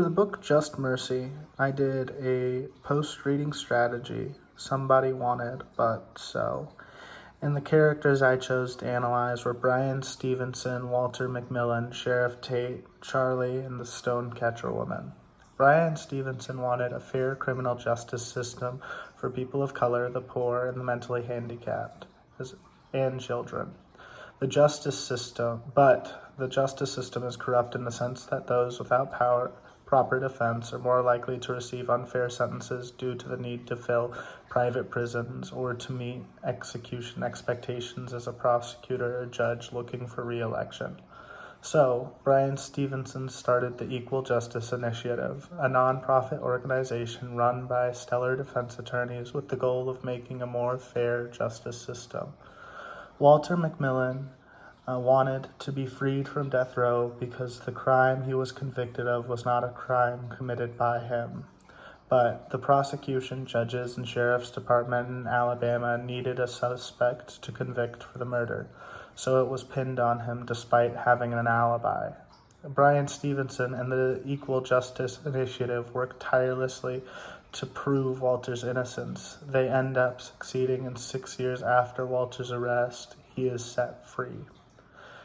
For the book Just Mercy, I did a post-reading strategy, Somebody Wanted, But So. And the characters I chose to analyze were Bryan Stevenson, Walter McMillian, Sheriff Tate, Charlie, and the Stonecatcher Woman. Bryan Stevenson wanted a fair criminal justice system for people of color, the poor, and the mentally handicapped, and children. The justice system is corrupt in the sense that those without proper defense are more likely to receive unfair sentences due to the need to fill private prisons or to meet execution expectations as a prosecutor or judge looking for re-election. So, Bryan Stevenson started the Equal Justice Initiative, a non-profit organization run by stellar defense attorneys with the goal of making a more fair justice system. Walter McMillian wanted to be freed from death row because the crime he was convicted of was not a crime committed by him. But the prosecution, judges, and sheriff's department in Alabama needed a suspect to convict for the murder, so it was pinned on him despite having an alibi. Bryan Stevenson and the Equal Justice Initiative worked tirelessly to prove Walter's innocence. They end up succeeding, and 6 years after Walter's arrest, he is set free.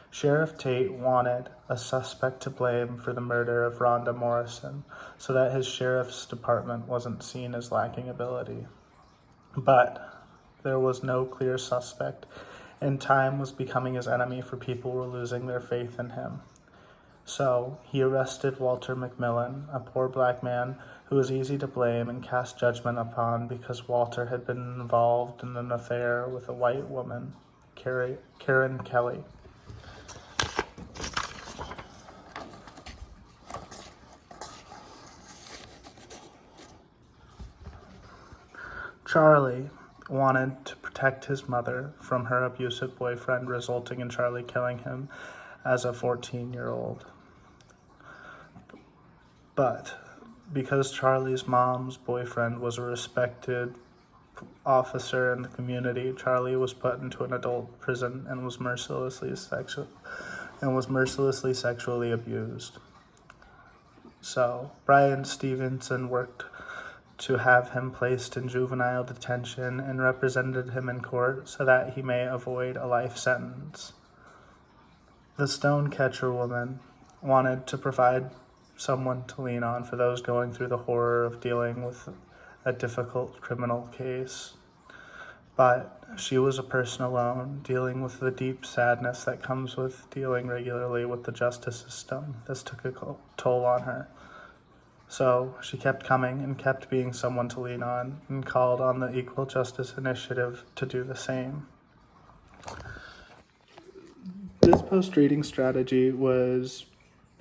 Sheriff Tate wanted a suspect to blame for the murder of Rhonda Morrison so that his sheriff's department wasn't seen as lacking ability. But there was no clear suspect, and time was becoming his enemy, for people were losing their faith in him. So he arrested Walter McMillian, a poor black man who was easy to blame and cast judgment upon because Walter had been involved in an affair with a white woman, Karen Kelly. Charlie wanted to protect his mother from her abusive boyfriend, resulting in Charlie killing him as a 14-year-old. But because Charlie's mom's boyfriend was a respected officer in the community, Charlie was put into an adult prison and was mercilessly sexually abused. So Bryan Stevenson worked to have him placed in juvenile detention and represented him in court so that he may avoid a life sentence. The Stonecatcher Woman wanted to provide someone to lean on for those going through the horror of dealing with a difficult criminal case. But she was a person alone, dealing with the deep sadness that comes with dealing regularly with the justice system. This took a toll on her. So she kept coming and kept being someone to lean on, and called on the Equal Justice Initiative to do the same. This post-reading strategy was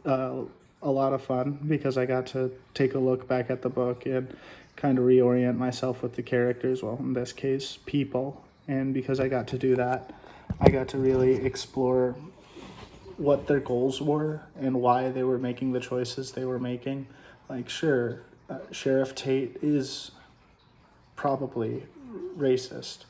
a lot of fun because I got to take a look back at the book and kind of reorient myself with the characters, well, in this case, people. And because I got to do that, I got to really explore what their goals were and why they were making the choices they were making. Like, sure, Sheriff Tate is probably racist,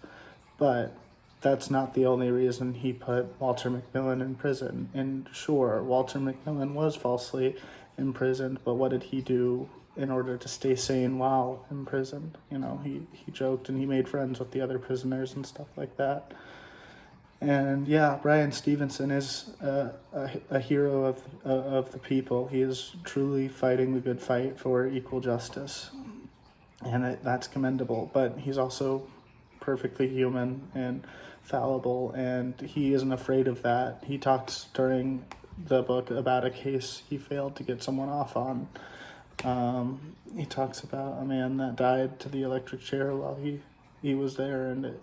but that's not the only reason he put Walter McMillian in prison. And sure, Walter McMillian was falsely imprisoned, but what did he do in order to stay sane while imprisoned? You know, he joked and he made friends with the other prisoners and stuff like that. And yeah, Bryan Stevenson is a hero of the people. He is truly fighting the good fight for equal justice, and that's commendable. But he's also perfectly human and fallible, and he isn't afraid of that. He talks during the book about a case he failed to get someone off on. He talks about a man that died to the electric chair while he was there, and it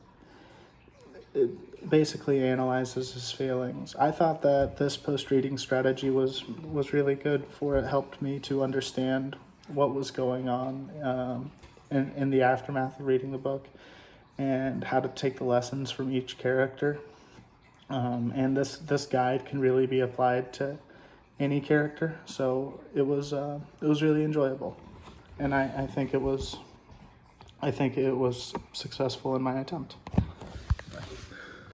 basically analyzes his feelings. I thought that this post-reading strategy was really good, for it helped me to understand what was going on in the aftermath of reading the book, and how to take the lessons from each character. And this guide can really be applied to any character, so it was really enjoyable, and I think it was successful in my attempt.